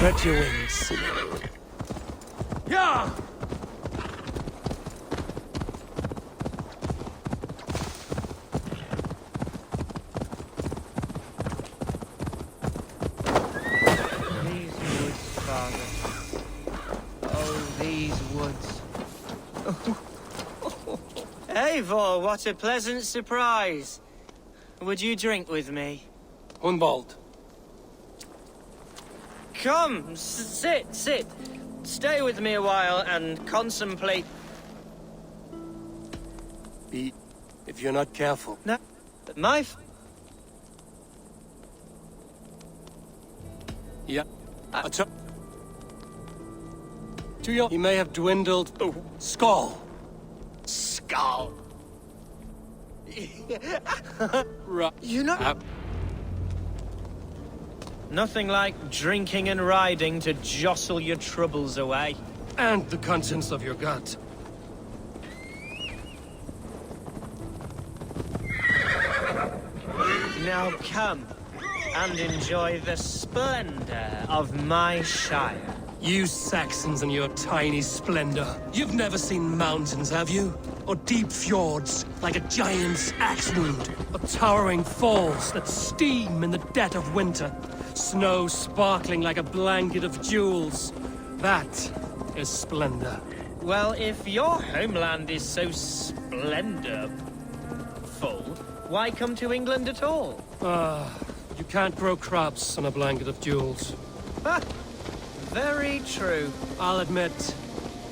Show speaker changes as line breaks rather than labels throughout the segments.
Spread your wings.
Yeah!
These woods, Father. Oh, these woods. Eivor, what a pleasant surprise. Would you drink with me?
Hunwald.
Come, sit. Stay with me a while and contemplate...
If you're not careful.
No, my...
Yeah. He may have dwindled. Oh. Skull.
Skull.
Right.
You know... Nothing like drinking and riding to jostle your troubles away.
And the contents of your gut.
Now come and enjoy the splendor of my shire.
You Saxons and your tiny splendor. You've never seen mountains, have you? Or deep fjords, like a giant's axe wound. Or towering falls that steam in the dead of winter. Snow sparkling like a blanket of jewels. That is splendor.
Well, if your homeland is so splendorful, why come to England at all?
You can't grow crops on a blanket of jewels.
Ha! Very true.
I'll admit,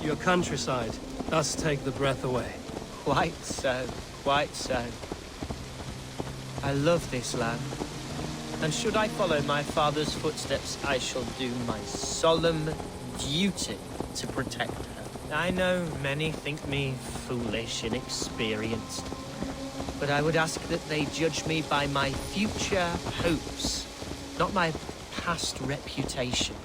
your countryside does take the breath away.
Quite so, quite so. I love this land. And should I follow my father's footsteps, I shall do my solemn duty to protect her. I know many think me foolish, inexperienced, but I would ask that they judge me by my future hopes, not my past reputation.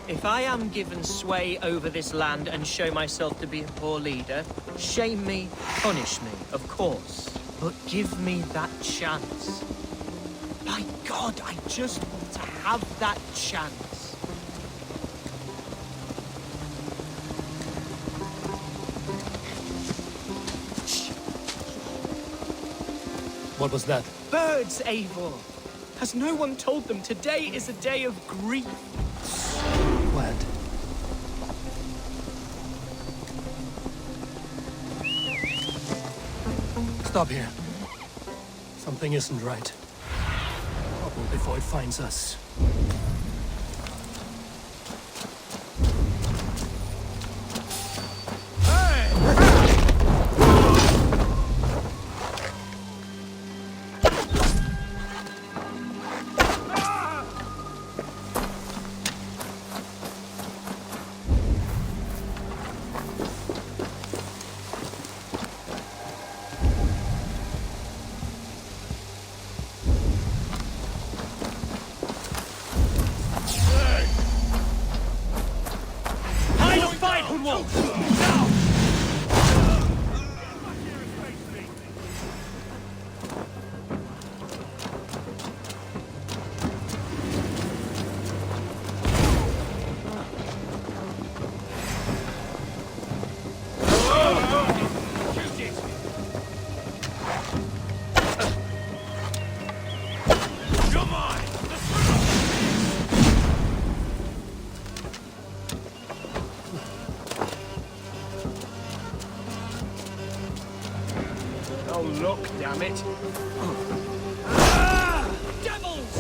If I am given sway over this land and show myself to be a poor leader, shame me, punish me, of course, but give me that chance. My God, I just want to have that chance.
What was that?
Birds, Eivor! Has no one told them today is a day of grief?
What? Stop here. Something isn't right. Trouble before it finds us.
it. Devils!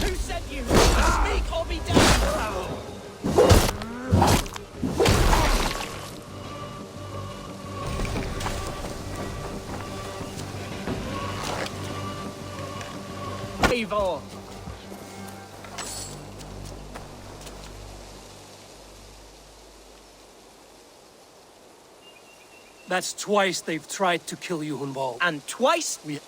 Who sent you? Speak or be damned! Evil!
That's twice they've tried to kill you, Hunwald.
And twice we...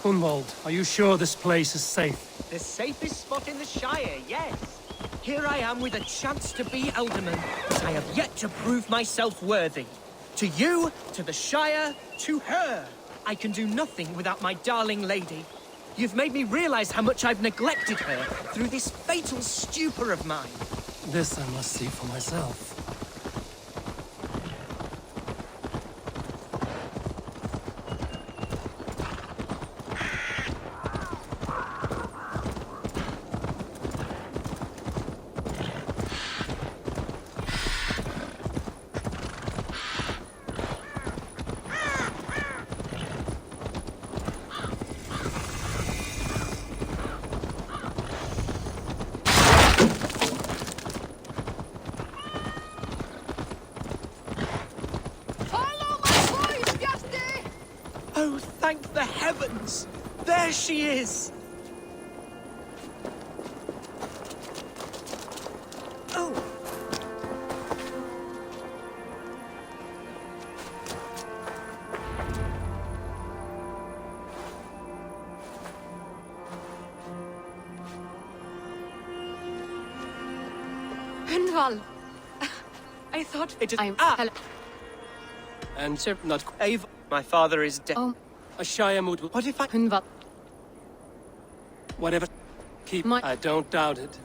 Hunwald, are you sure this place is safe?
The safest spot in the Shire, yes. Here I am with a chance to be Ealdorman, but I have yet to prove myself worthy. To you, to the Shire, to her. I can do nothing without my darling lady. You've made me realize how much I've neglected her through this fatal stupor of mine.
This I must see for myself.
Oh, thank the heavens! There she is! Oh!
Hunwald! I thought
It is...
Hello.
And not
Ava, my father is dead.
Oh,
a Shire mood.
What if I...
Hunwald.
Whatever. Keep.
My-
I don't doubt it.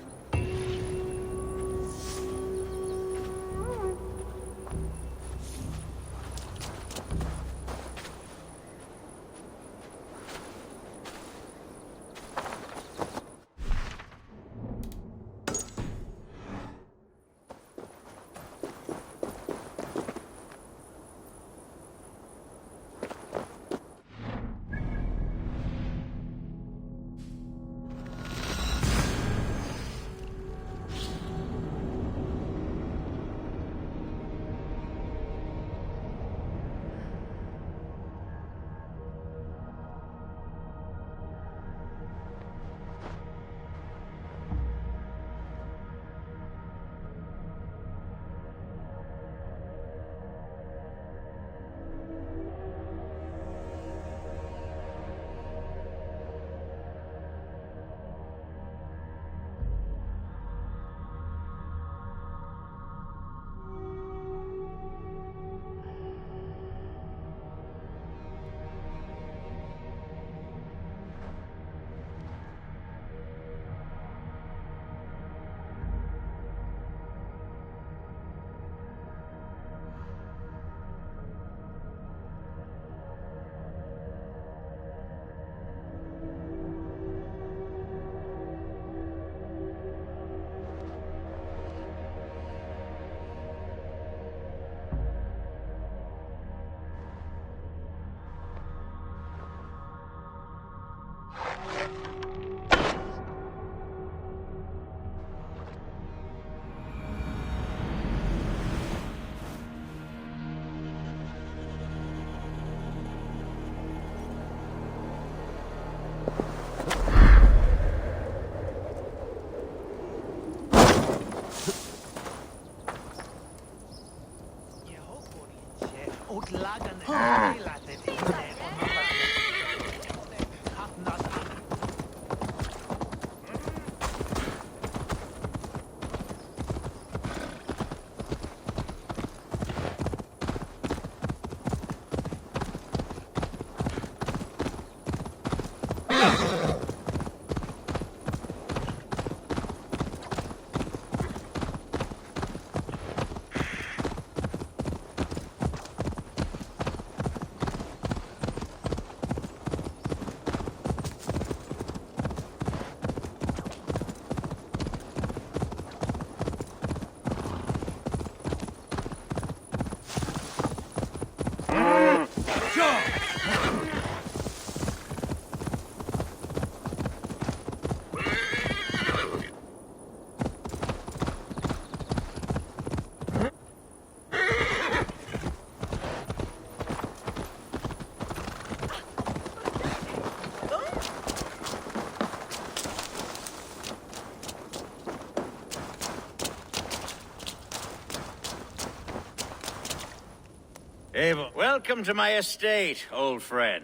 Abel, welcome to my estate, old friend.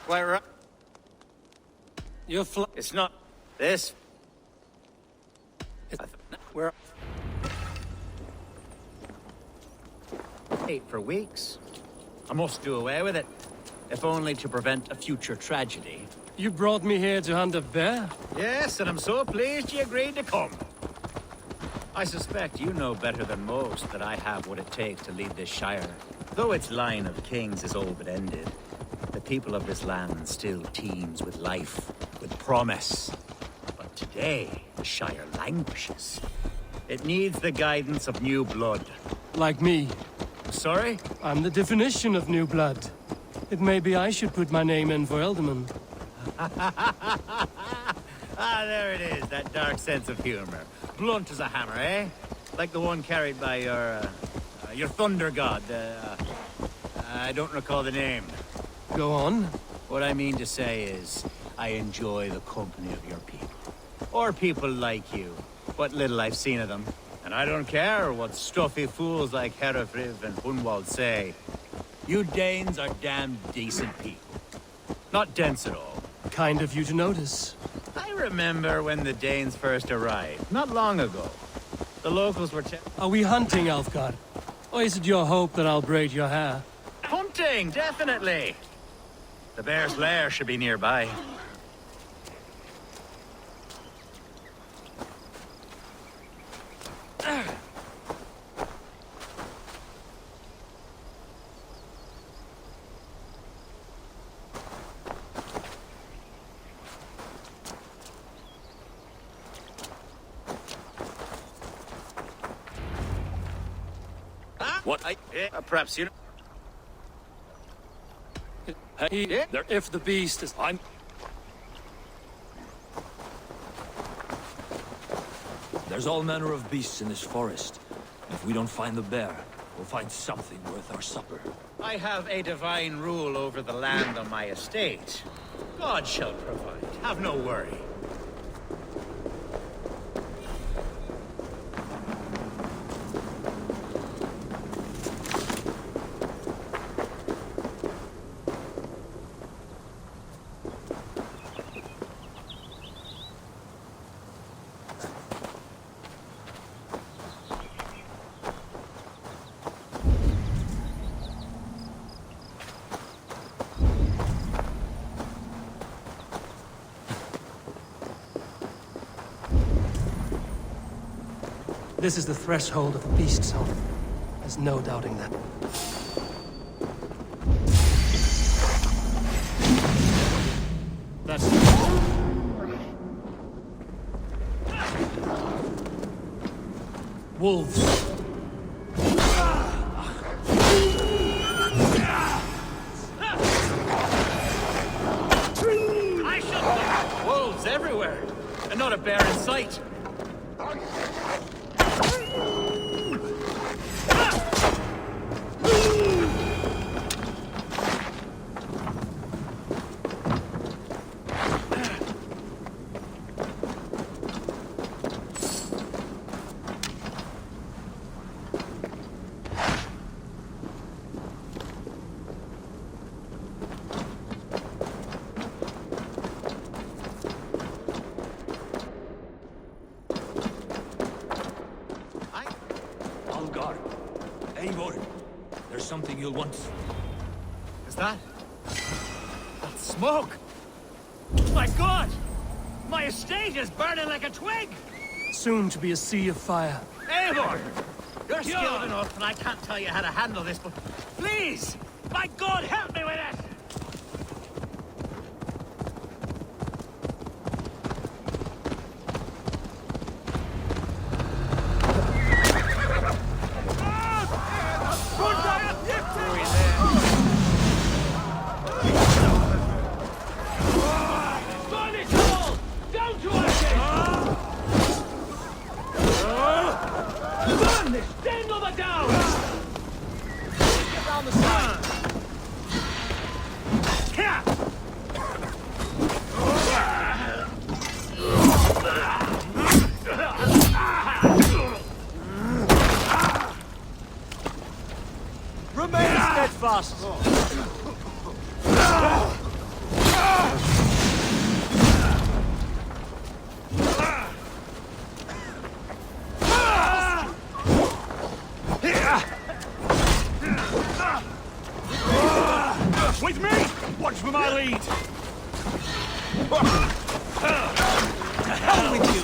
Quite right. It's not this. Where? For weeks. I must do away with it, if only to prevent a future tragedy.
You brought me here to hunt a bear?
Yes, and I'm so pleased you agreed to come. I suspect you know better than most that I have what it takes to lead this Shire. Though its line of kings is all but ended, the people of this land still teems with life, with promise. But today, the Shire languishes. It needs the guidance of new blood.
Like me.
Sorry?
I'm the definition of new blood. It may be I should put my name in for Ealdorman.
Ah, there it is, that dark sense of humor. Blunt as a hammer, eh? Like the one carried by your thunder god. I don't recall the name.
Go on.
What I mean to say is, I enjoy the company of your people. Or people like you. What little I've seen of them. And I don't care what stuffy fools like Herefriv and Hunwald say. You Danes are damn decent people. Not dense at all.
Kind of you to notice.
I remember when the Danes first arrived, not long ago. The locals were
Are we hunting, Alfgar? Or is it your hope that I'll braid your hair?
hunting, definitely! The bear's lair should be nearby.
What?
Perhaps you...
Hey, if the beast is...
There's all manner of beasts in this forest. If we don't find the bear, we'll find something worth our supper.
I have a divine rule over the land on my estate. God shall provide. Have no worry.
This is the threshold of the beast's home. There's no doubting that. That's... Wolves.
I shall... Wolves everywhere! And not a bear in sight!
There's something you'll want.
Is that? That's smoke! My God! My estate is burning like a twig!
Soon to be a sea of fire.
Eivor! You're skilled enough, and I can't tell you how to handle this, but please! My God, help me with it!
fast.
With me! Watch for my lead!
To hell with you!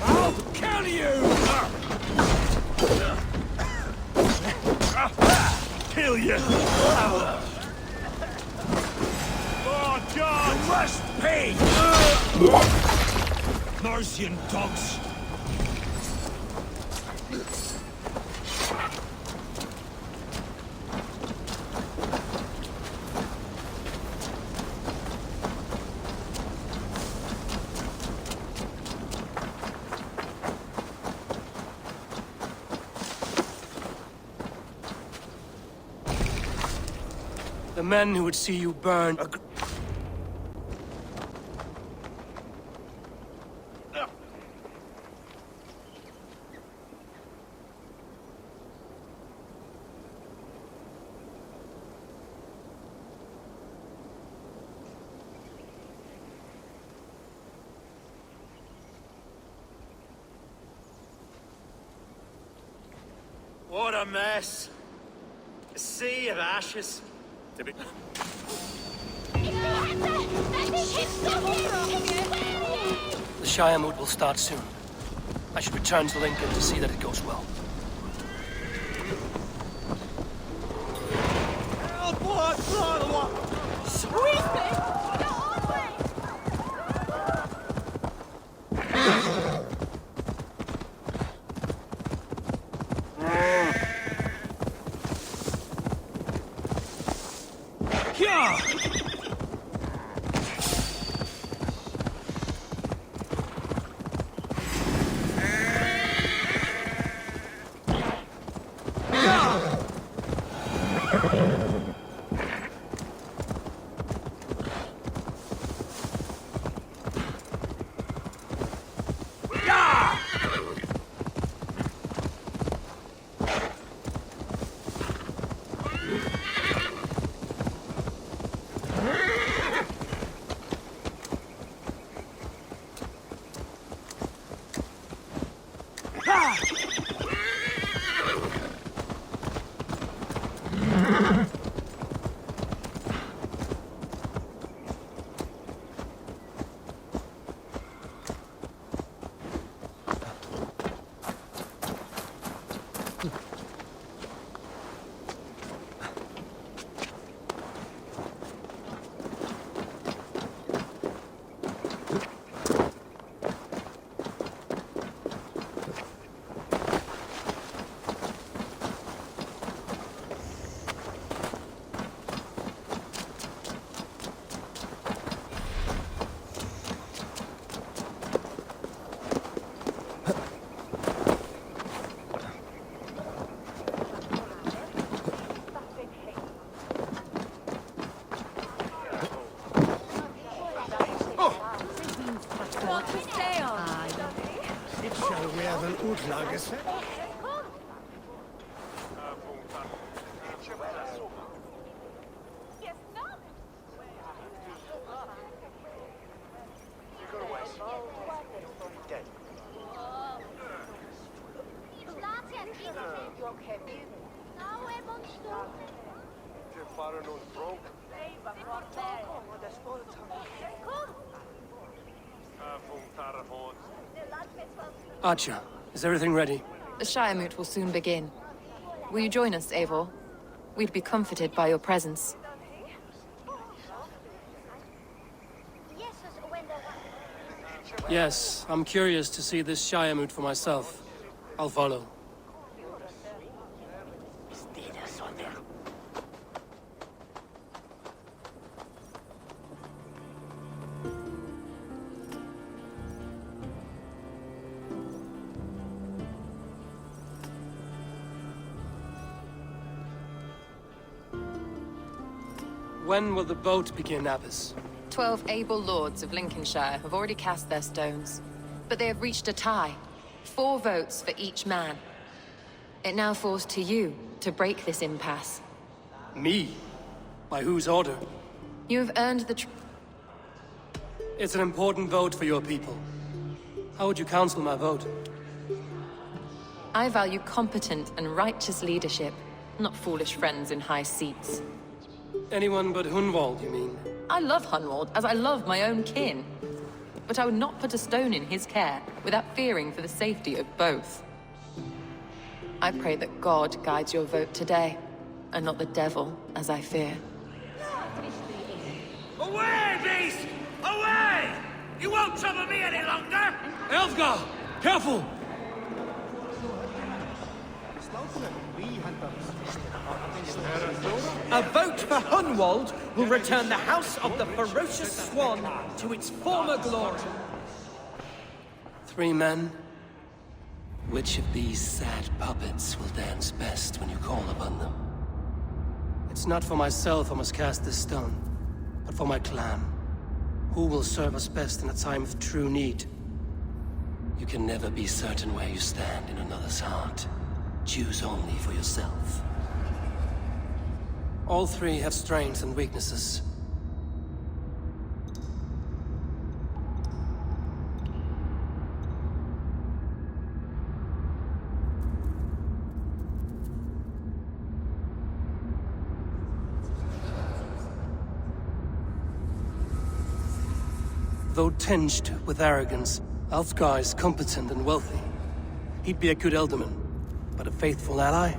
I'll kill you! Kill you! Oh God! You must pay! Mercian dogs!
The men who would see you burn.
What a mess. A sea of ashes.
The Shire moot will start soon. I should return to Lincoln to see that it goes well. Archer, is everything ready?
The Shire moot will soon begin. Will you join us, Eivor? We'd be comforted by your presence.
Yes, I'm curious to see this Shire moot for myself. I'll follow. When will the vote begin, Abbess?
12 able lords of Lincolnshire have already cast their stones, but they have reached a tie. 4 votes for each man. It now falls to you to break this impasse.
Me? By whose order?
You have earned the
It's an important vote for your people. How would you counsel my vote?
I value competent and righteous leadership, not foolish friends in high seats.
Anyone but Hunwald, you mean?
I love Hunwald as I love my own kin. But I would not put a stone in his care without fearing for the safety of both. I pray that God guides your vote today, and not the devil, as I fear.
Away, beast! Away! You won't trouble me any longer!
Elfgar! Careful!
A vote for Hunwald will return the House of the Ferocious Swan to its former glory.
3 men? Which of these sad puppets will dance best when you call upon them? It's not for myself I must cast this stone, but for my clan. Who will serve us best in a time of true need? You can never be certain where you stand in another's heart. Choose only for yourself. All 3 have strengths and weaknesses. Though tinged with arrogance, Alfgar is competent and wealthy. He'd be a good Ealdorman, but a faithful ally?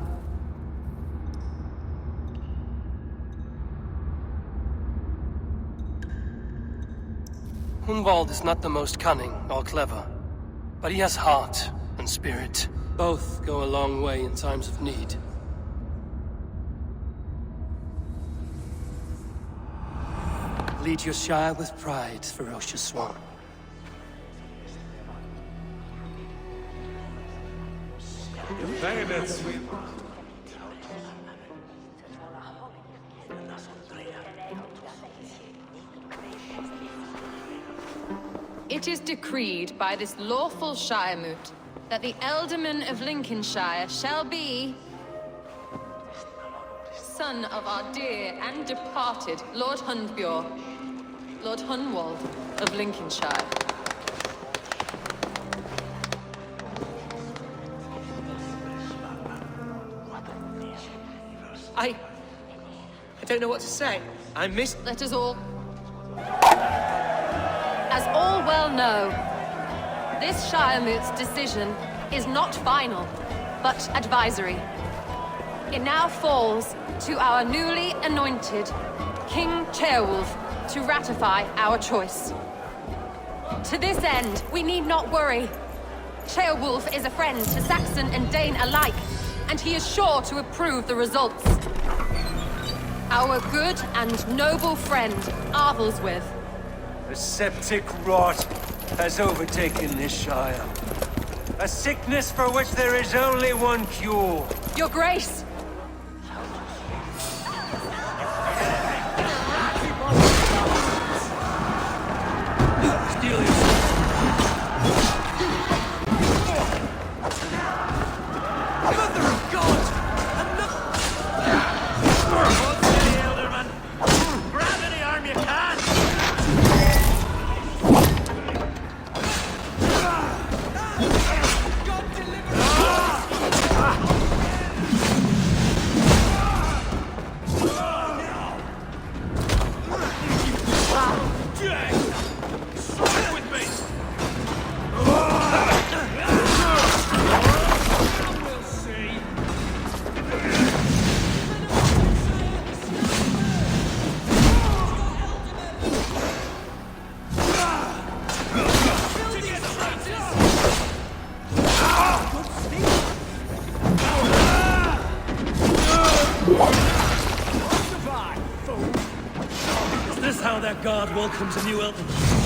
Hunwald is not the most cunning or clever, but he has heart and spirit. Both go a long way in times of need. Lead your Shire with pride, Ferocious Swan.
Very bit sweet.
It is decreed by this lawful Shiremoot that the Ealdorman of Lincolnshire shall be son of our dear and departed Lord Hundbjorn, Lord Hunwald of Lincolnshire.
I don't know what to say. I missed...
Let us all... As all well know, this Shiremoot's decision is not final, but advisory. It now falls to our newly anointed King Ceolwulf to ratify our choice. To this end, we need not worry. Ceolwulf is a friend to Saxon and Dane alike, and he is sure to approve the results. Our good and noble friend, Arthelswith.
The septic rot has overtaken this Shire. A sickness for which there is only one cure.
Your Grace!
Is this how their god welcomes a new Ealdorman?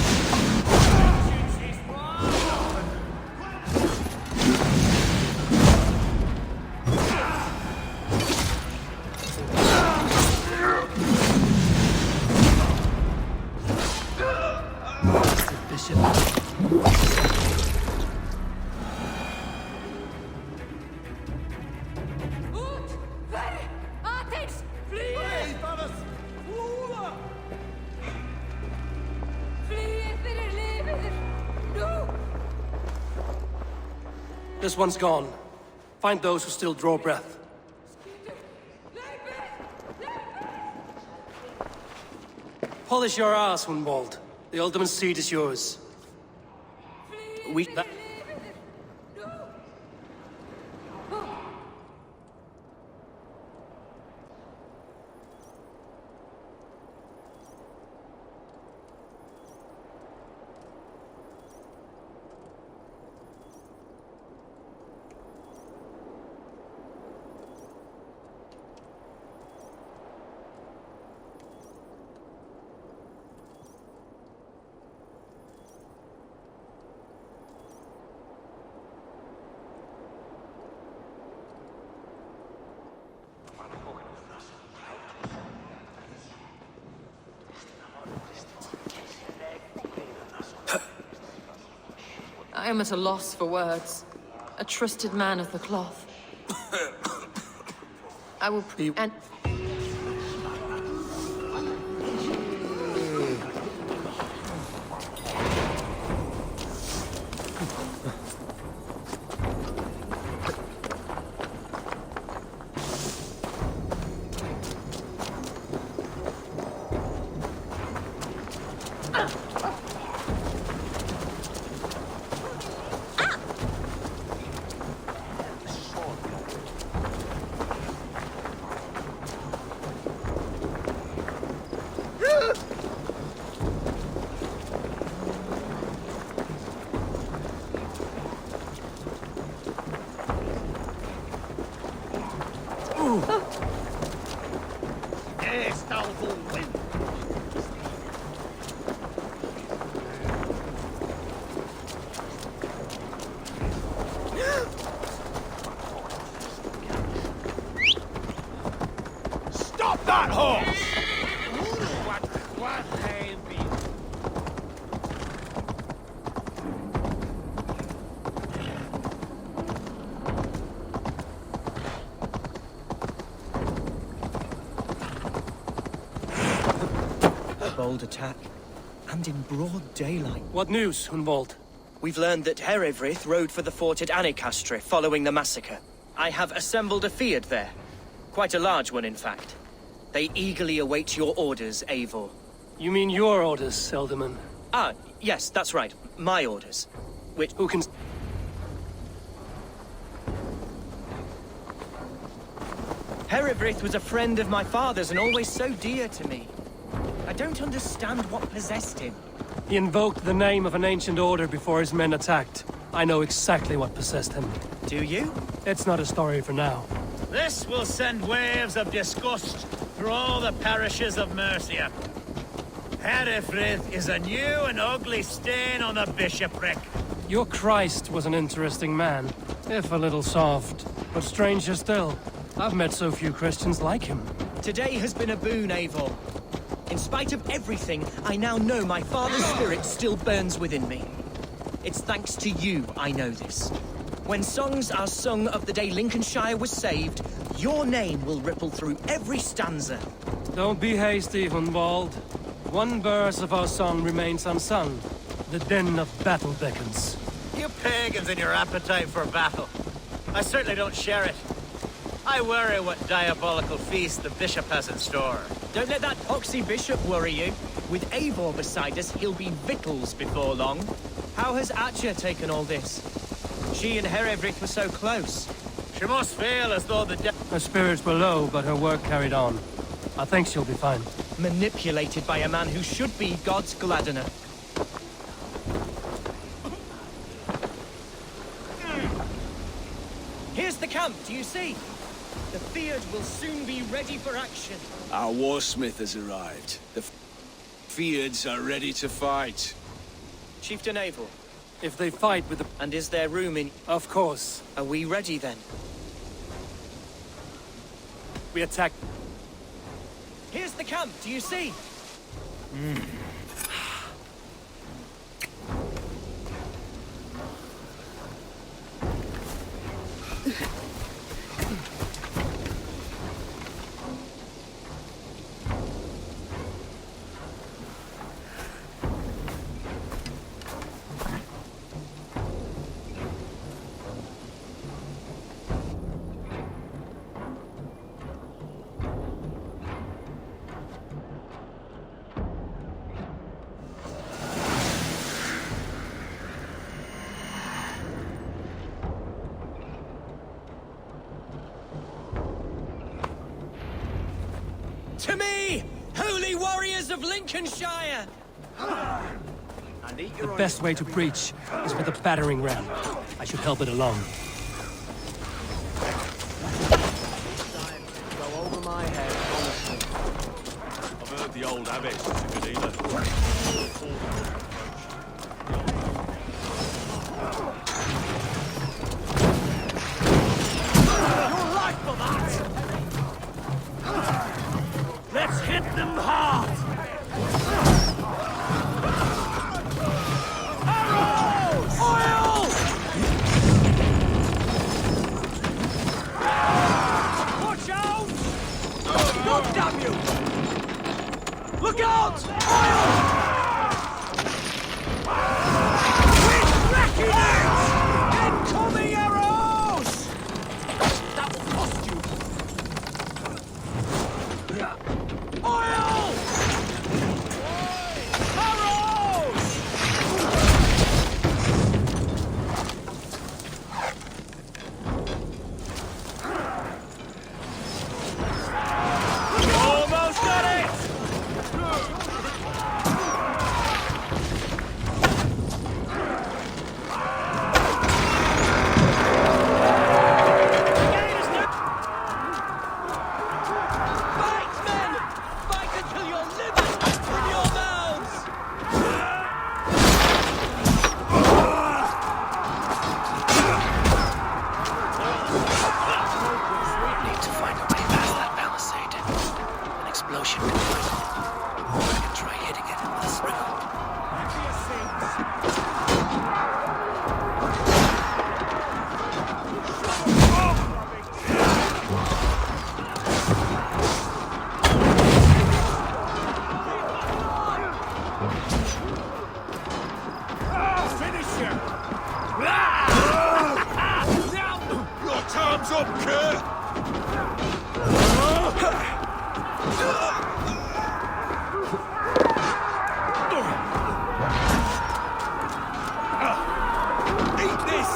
This one's gone. Find those who still draw breath. Polish your ass, Hunwald. The Ealdorman seat is yours. That...
I am at a loss for words. A trusted man of the cloth. I will and
Stop that horse!
A bold attack, and in broad daylight.
What news, Hunwald?
We've learned that Herefrith rode for the fort at Annikastre following the massacre. I have assembled a field there. Quite a large one, in fact. They eagerly await your orders, Eivor.
You mean your orders, Ealdorman?
Ah, yes, that's right. My orders. Which...
Who can...
Herefrith was a friend of my father's and always so dear to me. I don't understand what possessed him.
He invoked the name of an ancient order before his men attacked. I know exactly what possessed him.
Do you?
It's not a story for now.
This will send waves of disgust through all the parishes of Mercia. Herefrith is a new and ugly stain on the bishopric.
Your Christ was an interesting man, if a little soft. But stranger still, I've met so few Christians like him.
Today has been a boon, Eivor. In spite of everything, I now know my father's spirit still burns within me. It's thanks to you I know this. When songs are sung of the day Lincolnshire was saved, your name will ripple through every stanza.
Don't be hasty, Hunwald. One verse of our song remains unsung. The din of battle beckons.
You pagans and your appetite for battle. I certainly don't share it. I worry what diabolical feast the bishop has in store.
Don't let that poxy bishop worry you. With Eivor beside us, he'll be victuals before long. How has Atcha taken all this? She and Herefrith were so close.
She must feel as though the
Her spirits were low, but her work carried on. I think she'll be fine.
Manipulated by a man who should be God's gladdener. Here's the camp, do you see? The Theod will soon be ready for action.
Our warsmith has arrived. The Theods are ready to fight.
Chieftain Eivor.
If they fight with the...
And is there room in...
Of course.
Are we ready then?
We attack...
Here's the camp, do you see? To me, holy warriors of Lincolnshire!
The best way to breach is with a battering ram. I should help it along.
Go over my head, honestly.
I've heard the old abbess is a good healer.
Your life for that! Let's hit them hard! Arrows! Oil! Watch out! God damn you! Look out! Oil! We're cracking it! Incoming arrows! That will cost you! Oil! Arrows! Almost got it! Fight, men! Fight until your livers in your mouths!
Need to find a way past that palisade. An explosion could find it. I can try hitting it with a sprinkle.
Finish him!
Your time's up, Kerr!
Eat this!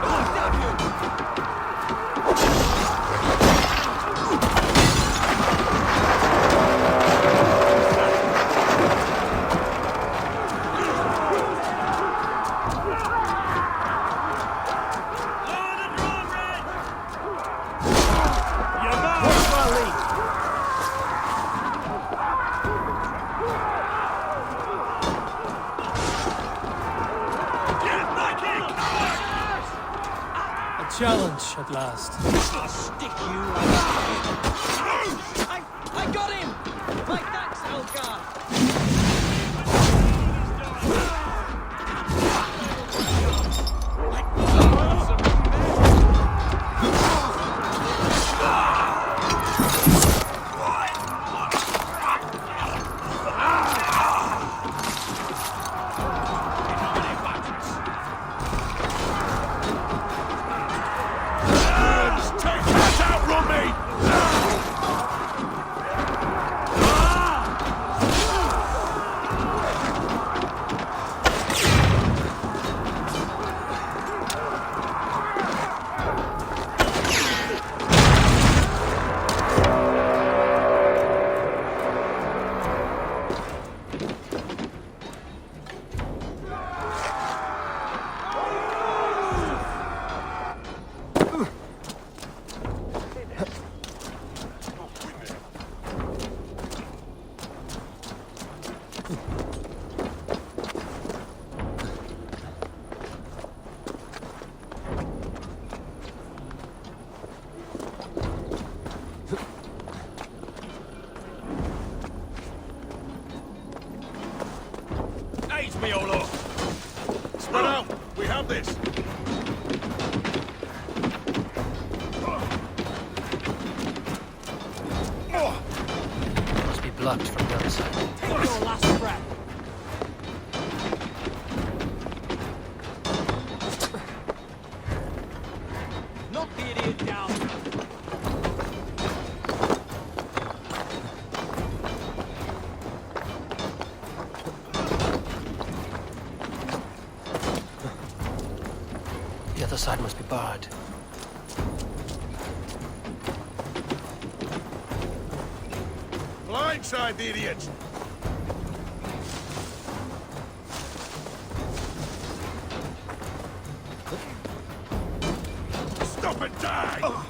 Oh, damn you!
A challenge at last.
I'll stick you I got him! My thanks, Elgar!
Take that out from me!
Aid me, Olor! Spread out! We have this!
Must be blocked from the other side.
Take your last breath! Knock the idiot down!
The other side must be bard.
Blindside the idiot! Stop and die!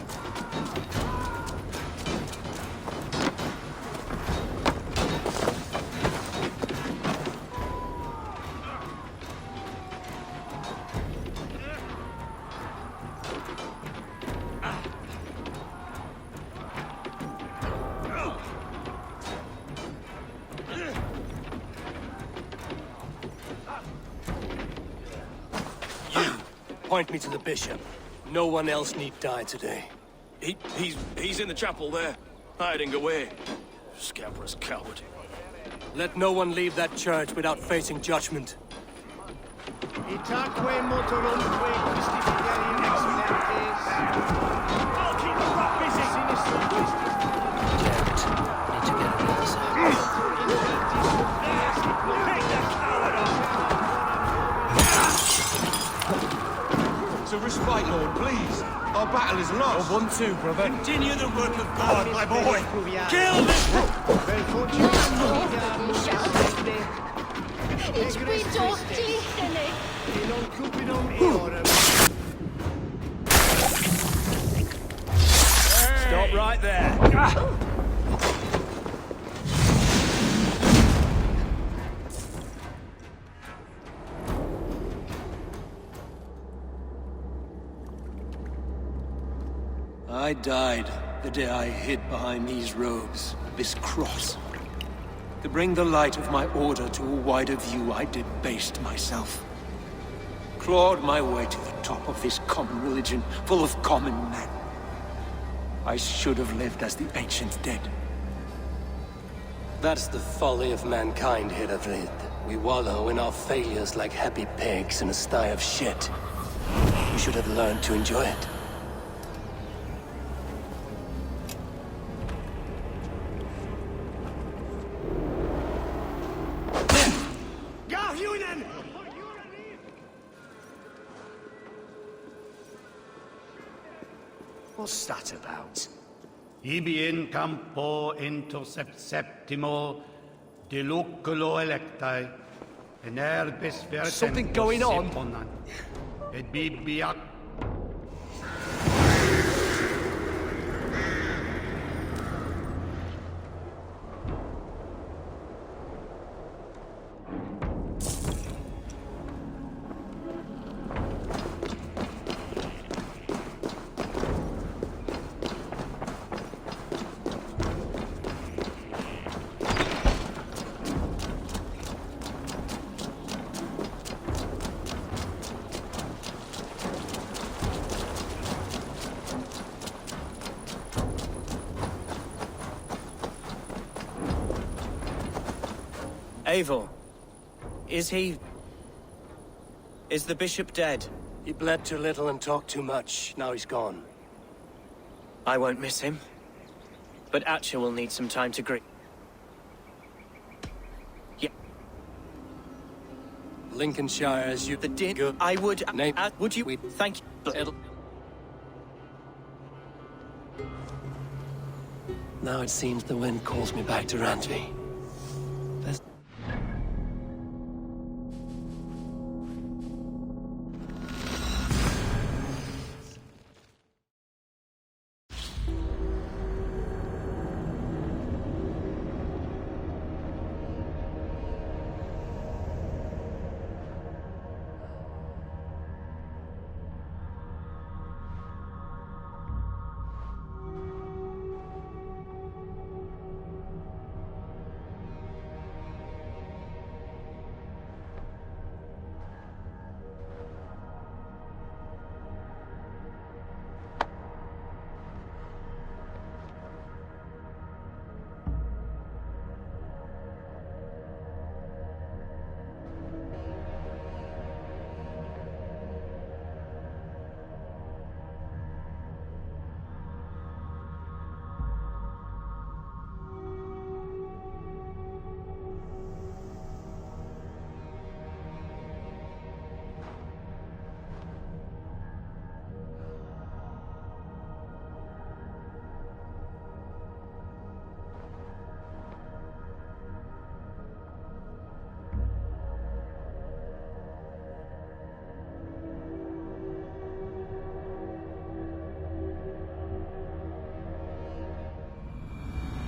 Point me to the bishop. No one else need die today.
He's in the chapel there, hiding away. Scabrous coward.
Let no one leave that church without facing judgment.
Itaque motorumque Christificarum excellentes. I'll keep the rock busy. Sinistrum Christi.
Damn it. I need to get on the other side.
Take that coward off!
It's a respite, Lord, please. Our battle is lost.
Oh, 1-2, brother. Continue the work of God, my boy.
Kill this!
Stop right there.
I died the day I hid behind these robes, this cross. To bring the light of my order to a wider view, I debased myself. Clawed my way to the top of this common religion, full of common men. I should have lived as the ancient dead.
That's the folly of mankind, Hiravrid. We wallow in our failures like happy pigs in a sty of shit. You should have learned to enjoy it.
What's that about?
Ibi in campo intercept septimo deluculo electae in erbis vertem
Something going on?
Et bibiac.
Eivor, is the bishop dead?
He bled too little and talked too much. Now he's gone.
I won't miss him. But Atcha will need some time to grieve. Yeah.
Lincolnshire as you...
The din... I would...
Name...
would you... Thank you.
It'll... Now it seems the wind calls me back to Randvi.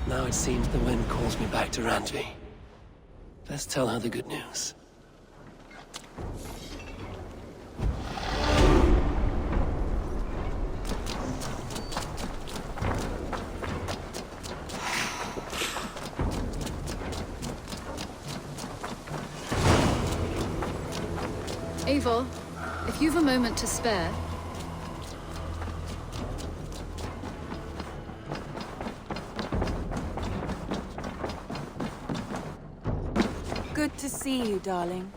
Now it seems the wind calls me back to Randvi. Best tell her the good news.
Eivor, if you've a moment to spare...
Good to see you, darling.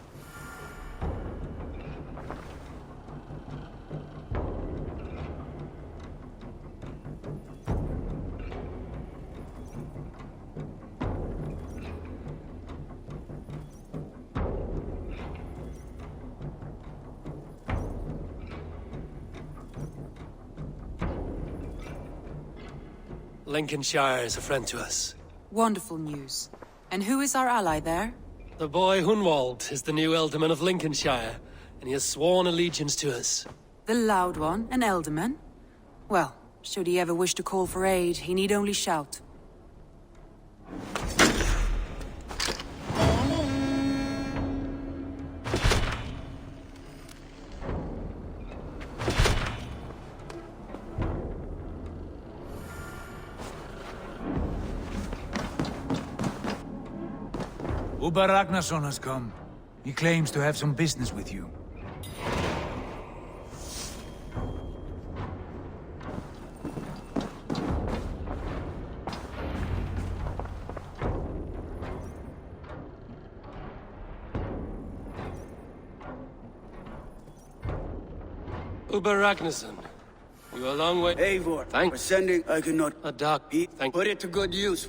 Lincolnshire is a friend to us.
Wonderful news. And who is our ally there?
The boy Hunwald is the new Ealdorman of Lincolnshire, and he has sworn allegiance to us.
The Loud One, an Ealdorman? Well, should he ever wish to call for aid, he need only shout.
Uber Ragnarsson has come. He claims to have some business with you.
Uber Ragnarsson. You a long way...
Eivor,
Thanks.
for sending I cannot...
A duck.
Put it to good use.